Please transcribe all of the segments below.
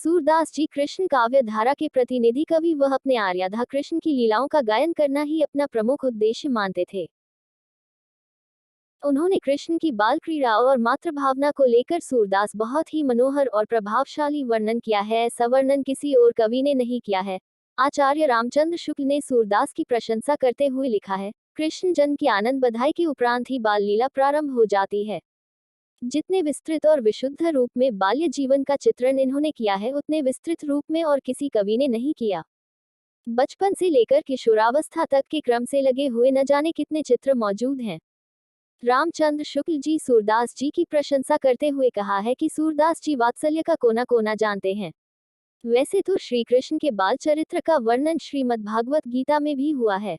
सूरदास जी कृष्ण काव्य धारा के प्रतिनिधि कवि, वह अपने आर्याधा कृष्ण की लीलाओं का गायन करना ही अपना प्रमुख उद्देश्य मानते थे। उन्होंने कृष्ण की बाल क्रीड़ा और मातृभावना को लेकर सूरदास बहुत ही मनोहर और प्रभावशाली वर्णन किया है। ऐसा वर्णन किसी और कवि ने नहीं किया है। आचार्य रामचंद्र शुक्ल ने सूरदास की प्रशंसा करते हुए लिखा है, कृष्ण जन्म की आनंद बधाई के उपरांत ही बाल लीला प्रारंभ हो जाती है। जितने विस्तृत और विशुद्ध रूप में बाल्य जीवन का चित्रण इन्होंने किया है, उतने विस्तृत रूप में और किसी कवि ने नहीं किया। बचपन से लेकर किशोरावस्था तक के क्रम से लगे हुए न जाने कितने चित्र मौजूद हैं। रामचंद्र शुक्ल जी सूरदास जी की प्रशंसा करते हुए कहा है कि सूरदास जी वात्सल्य का कोना कोना जानते हैं। वैसे तो श्री कृष्ण के बाल चरित्र का वर्णन श्रीमद् भागवत गीता में भी हुआ है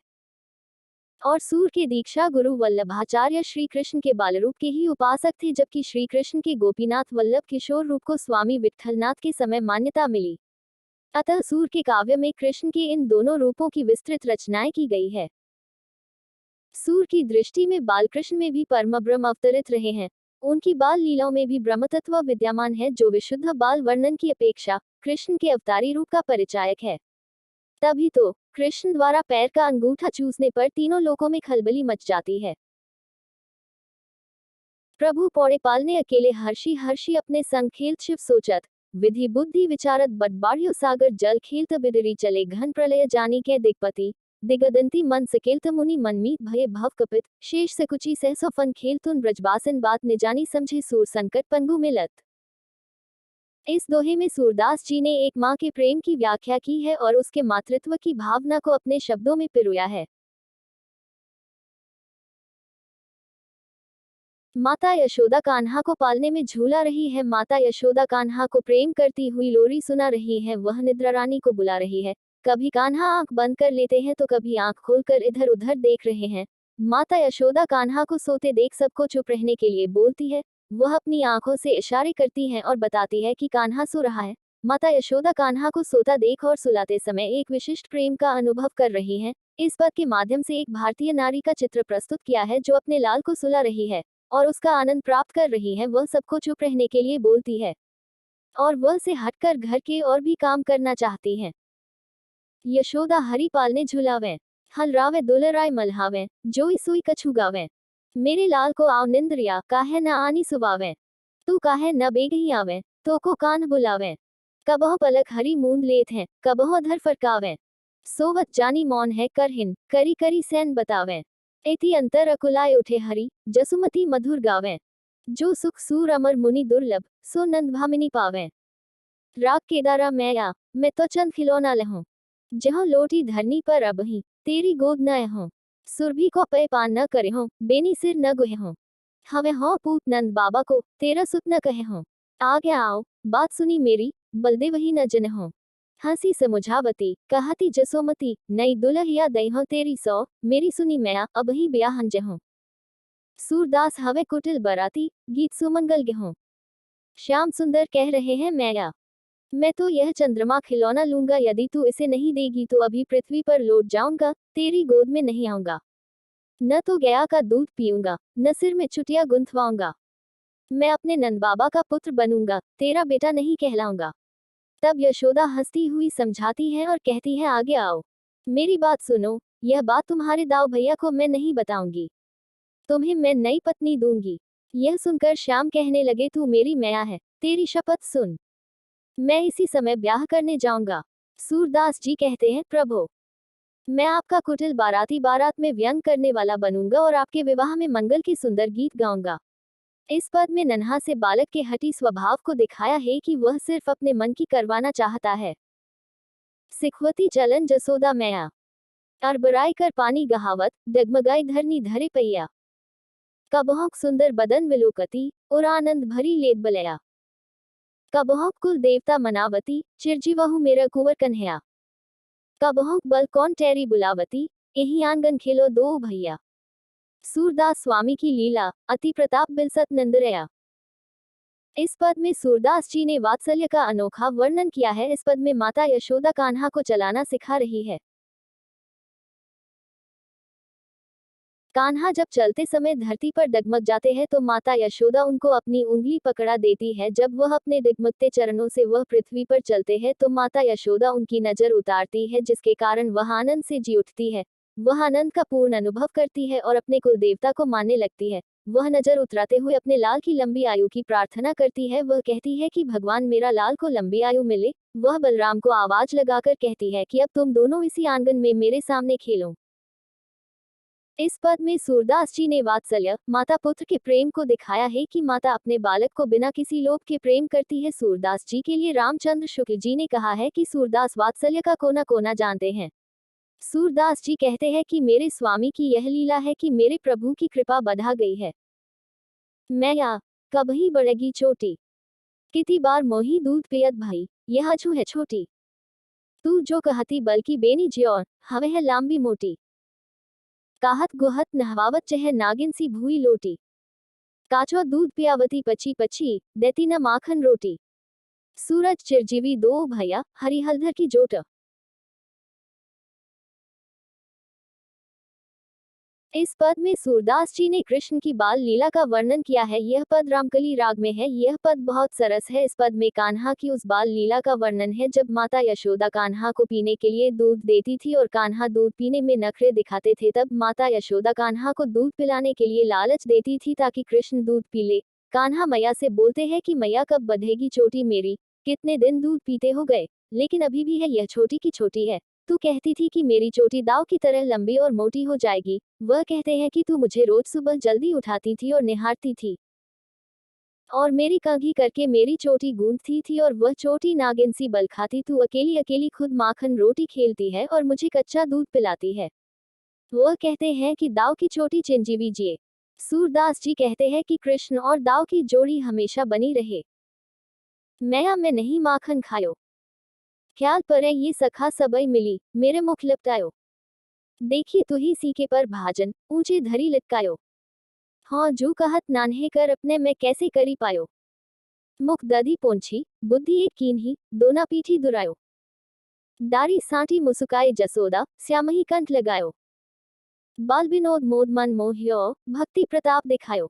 और सूर के दीक्षा गुरु वल्लभाचार्य श्री कृष्ण के बाल रूप के ही उपासक थे, जबकि श्री कृष्ण के गोपीनाथ वल्लभ किशोर रूप को स्वामी विट्ठलनाथ के समय मान्यता मिली। अतः सूर के काव्य में कृष्ण के इन दोनों रूपों की विस्तृत रचनाएं की गई है। सूर की दृष्टि में बालकृष्ण में भी परम ब्रह्म अवतरित रहे हैं। उनकी बाल लीलाओं में भी ब्रह्मतत्व विद्यमान है, जो विशुद्ध बाल वर्णन की अपेक्षा कृष्ण के अवतारी रूप का परिचायक है। तभी तो कृष्ण द्वारा पैर का अंगूठा चूसने पर तीनों लोकों में खलबली मच जाती है। प्रभु पौड़े पालने अकेले हर्षि हर्षि अपने संग खेलत शिव सोचत, विधि बुद्धि विचारत बटबाड़ियो सागर जल खेलत बिदरी चले घन प्रलय जानी के दिग्पति दिगदंती मन सकेलत मुनि मनमीत भय भव कपित शेष सकुचि सहसो फन खेलतुन ब्रजबासन बात निजानी समझे सूर संकट पंगु मिलत। इस दोहे में सूरदास जी ने एक माँ के प्रेम की व्याख्या की है और उसके मातृत्व की भावना को अपने शब्दों में पिरोया है। माता यशोदा कान्हा को पालने में झूला रही है, माता यशोदा कान्हा को प्रेम करती हुई लोरी सुना रही है, वह निद्रा रानी को बुला रही है। कभी कान्हा आंख बंद कर लेते हैं तो कभी आंख खोलकर इधर उधर देख रहे हैं। माता यशोदा कान्हा को सोते देख सबको चुप रहने के लिए बोलती है। वह अपनी आंखों से इशारे करती है और बताती है कि कान्हा सो रहा है। माता यशोदा कान्हा को सोता देख और सुलाते समय एक विशिष्ट प्रेम का अनुभव कर रही हैं। इस पद के माध्यम से एक भारतीय नारी का चित्र प्रस्तुत किया है, जो अपने लाल को सुला रही है और उसका आनंद प्राप्त कर रही है। वह सबको चुप रहने के लिए बोलती है और वह से हटकर घर के और भी काम करना चाहती है। यशोदा हरि पालने झुलावें, हलरावे दुलराय मल्हावें, जोई सुई कछु गावें। मेरे लाल को आव निंद्रिया, काहे न आनी सुबावें। तू काहे न बेगही आवें, तो को कान बुलावें। कबहो पलक हरी मूंद लेत हैं, कबहो धर फरकावें। सोवत जानी मौन है करहिन, करी करी सैन बतावें। एति अंतर अकुलाय उठे हरि, जसुमति मधुर गावें। जो सुख सूर अमर मुनि दुर्लभ, सो नंद भामिनी पावें। राग केदारा मैं तो चंद खिलौना लहूं। जहाँ लोटी धरनी पर अबही, तेरी गोद न हों। सुरभि को पे पान न करे हों, बेनी सिर न गुहे हों। हमें हों पूत नंद बाबा को, तेरा सुत न कहे हों। आगे आओ, बात सुनी मेरी, बलदे वही न जन हों। हंसी समुझावती, कहती जसोमती, नई दुल्हिया दई हो तेरी सौ, मेरी सुनी मैं अबही ब्याहन जहों। सूरदास हवे कुटिल बराती, गीत सुमंगल गेहों। श्याम सुंदर कह रहे हैं मैं तो यह चंद्रमा खिलौना लूंगा, यदि तू इसे नहीं देगी तो अभी पृथ्वी पर लौट जाऊंगा, तेरी गोद में नहीं आऊंगा। न तो गया का दूध पीऊंगा, न सिर में चुटिया गुंथवाऊंगा। मैं अपने नंद बाबा का पुत्र बनूंगा, तेरा बेटा नहीं कहलाऊंगा। तब यशोदा हंसती हुई समझाती है और कहती है, आगे आओ, मेरी बात सुनो। यह बात तुम्हारे दाऊ भैया को मैं नहीं बताऊंगी, तुम्हें मैं नई पत्नी दूंगी। यह सुनकर श्याम कहने लगे, तू मेरी मैया है, तेरी शपथ सुन, मैं इसी समय ब्याह करने जाऊंगा। सूरदास जी कहते हैं, प्रभु, मैं आपका कुटिल बाराती बारात में व्यंग करने वाला बनूंगा और आपके विवाह में मंगल के सुंदर गीत गाऊंगा। इस पद में नन्हा से बालक के हठी स्वभाव को दिखाया है कि वह सिर्फ अपने मन की करवाना चाहता है। सिखवती चलन जसोदा मैया, अरबराई कर पानी गहावत, डगमगाई धरनी धरे पैया। कबहोक सुंदर बदन विलोकती, और आनंद भरी लेद बलया। कबहोक कुल देवता मनावती, चिरजीवहु मेरा कुंवर कन्हैया। कबहोक बल कौन टेरी बुलावती, यही आंगन खेलो दो भैया। सूरदास स्वामी की लीला, अति प्रताप बिलसत नंदरया। इस पद में सूरदास जी ने वात्सल्य का अनोखा वर्णन किया है। इस पद में माता यशोदा कान्हा को चलाना सिखा रही है। कान्हा जब चलते समय धरती पर डगमग जाते हैं तो माता यशोदा उनको अपनी उंगली पकड़ा देती है। जब वह अपने डगमगते चरणों से वह पृथ्वी पर चलते हैं तो माता यशोदा उनकी नजर उतारती है, जिसके कारण वह आनंद से जी उठती है। वह आनंद का पूर्ण अनुभव करती है और अपने कुल देवता को मानने लगती है। वह नजर उतराते हुए अपने लाल की लंबी आयु की प्रार्थना करती है। वह कहती है कि भगवान मेरा लाल को लंबी आयु मिले। वह बलराम को आवाज लगाकर कहती है कि अब तुम दोनों इसी आंगन में मेरे सामने खेलो। इस पद में सूरदास जी ने वात्सल्य, माता पुत्र के प्रेम को दिखाया है कि माता अपने बालक को बिना किसी लोभ के प्रेम करती है। सूरदास जी के लिए रामचंद्र शुक्ल जी ने कहा है कि सूरदास वात्सल्य का कोना कोना जानते हैं। सूरदास जी कहते हैं कि मेरे स्वामी की यह लीला है कि मेरे प्रभु की कृपा बढ़ा गई है। मैं या कभी बढ़ेगी चोटी, कितनी बार मोही दूध पियत भाई, यह अछू है छोटी। तू जो कहती बल्कि बेनी ज्योर, हवे है लांबी मोटी। काहत गुहत नहवावत चह नागिन सी भूई लोटी। काचो दूध पियावती पची पची, देती न माखन रोटी। सूरज चिरजीवी दो भैया, हरिहलधर की जोट। इस पद में सूरदास जी ने कृष्ण की बाल लीला का वर्णन किया है। यह पद रामकली राग में है। यह पद बहुत सरस है। इस पद में कान्हा की उस बाल लीला का वर्णन है जब माता यशोदा कान्हा को पीने के लिए दूध देती थी और कान्हा दूध पीने में नखरे दिखाते थे। तब माता यशोदा कान्हा को दूध पिलाने के लिए लालच देती थी ताकि कृष्ण दूध पी ले। कान्हा मैया से बोलते हैं कि मैया कब बढ़ेगी चोटी मेरी, कितने दिन दूध पीते हो गए, लेकिन अभी भी है यह छोटी की छोटी है। तू कहती थी कि मेरी चोटी दाव की तरह लंबी और मोटी हो जाएगी। वह कहते हैं कि तू मुझे रोज सुबह जल्दी उठाती थी और निहारती थी और मेरी कंघी करके मेरी चोटी गूंथती थी और वह चोटी नागिन सी बल खाती। तू अकेली अकेली खुद माखन रोटी खेलती है और मुझे कच्चा दूध पिलाती है। वह कहते हैं कि दाव की चोटी चिरंजीवी जिए। सूरदास जी कहते हैं कि कृष्ण और दाव की जोड़ी हमेशा बनी रहे। मैया मैं नहीं माखन खायो, ख्याल परे ये सखा सबई मिली, मेरे मुख लिपटायो। देखी तुही सीके पर भाजन, ऊंचे धरी लटकायो। हाँ जो कहत नान्हे कर अपने मैं कैसे करी पायो। मुख दधी पोंछी, बुद्धि एक कीन्ही, दोना पीठी दुरायो। दारी सांटी मुसुकाए जसोदा, श्यामही कंठ लगायो। बाल विनोद मोद मन मोह्यो, भक्ति प्रताप दिखायो।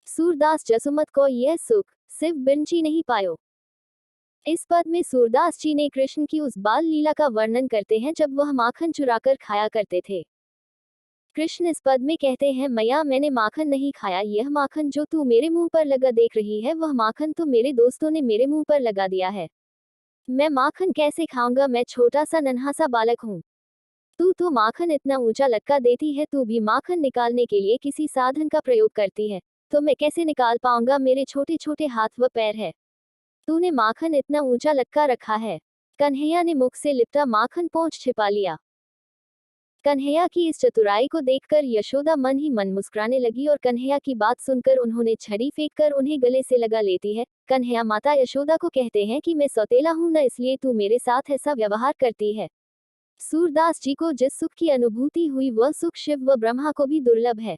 सूरदास जसुमत को यह सुख, सिर्फ बिनची नहीं पायो। इस पद में सूरदास जी ने कृष्ण की उस बाल लीला का वर्णन करते हैं जब वह माखन चुराकर खाया करते थे। कृष्ण इस पद में कहते हैं मैया मैंने माखन नहीं खाया। यह माखन जो तू मेरे मुंह पर लगा देख रही है वह माखन तो मेरे दोस्तों ने मेरे मुंह पर लगा दिया है। मैं माखन कैसे खाऊंगा, मैं छोटा सा नन्हा सा बालक हूँ। तू तो माखन इतना ऊंचा लटका देती है, तू भी माखन निकालने के लिए किसी साधन का प्रयोग करती है, तो मैं कैसे निकाल पाऊंगा, मेरे छोटे छोटे हाथ व पैर है। तूने माखन इतना ऊंचा लटका रखा है। कन्हैया ने मुख से लिपटा माखन पोंछ छिपा लिया। कन्हैया की इस चतुराई को देखकर यशोदा मन ही मन मुस्कुराने लगी और कन्हैया की बात सुनकर उन्होंने छड़ी फेंककर उन्हें गले से लगा लेती है। कन्हैया माता यशोदा को कहते हैं कि मैं सौतेला हूं न, इसलिए तू मेरे साथ ऐसा व्यवहार करती है। सूरदास जी को जिस सुख की अनुभूति हुई वह सुख शिव व ब्रह्मा को भी दुर्लभ है।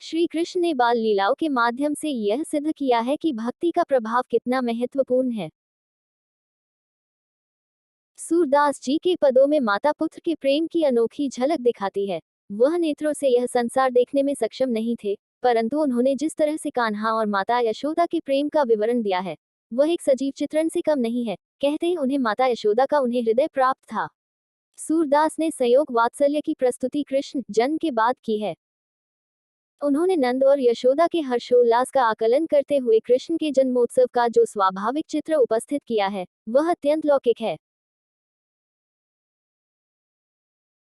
श्री कृष्ण ने बाल लीलाओं के माध्यम से यह सिद्ध किया है कि भक्ति का प्रभाव कितना महत्वपूर्ण है। सूरदास जी के पदों में माता पुत्र के प्रेम की अनोखी झलक दिखाती है। वह नेत्रों से यह संसार देखने में सक्षम नहीं थे, परंतु उन्होंने जिस तरह से कान्हा और माता यशोदा के प्रेम का विवरण दिया है वह एक सजीव चित्रण से कम नहीं है। कहते हैं उन्हें माता यशोदा का उन्हें हृदय प्राप्त था। सूरदास ने संयोग वात्सल्य की प्रस्तुति कृष्ण जन्म के बाद की है। उन्होंने नंद और यशोदा के हर्षोल्लास का आकलन करते हुए कृष्ण के जन्मोत्सव का जो स्वाभाविक चित्र उपस्थित किया है वह अत्यंत लौकिक है।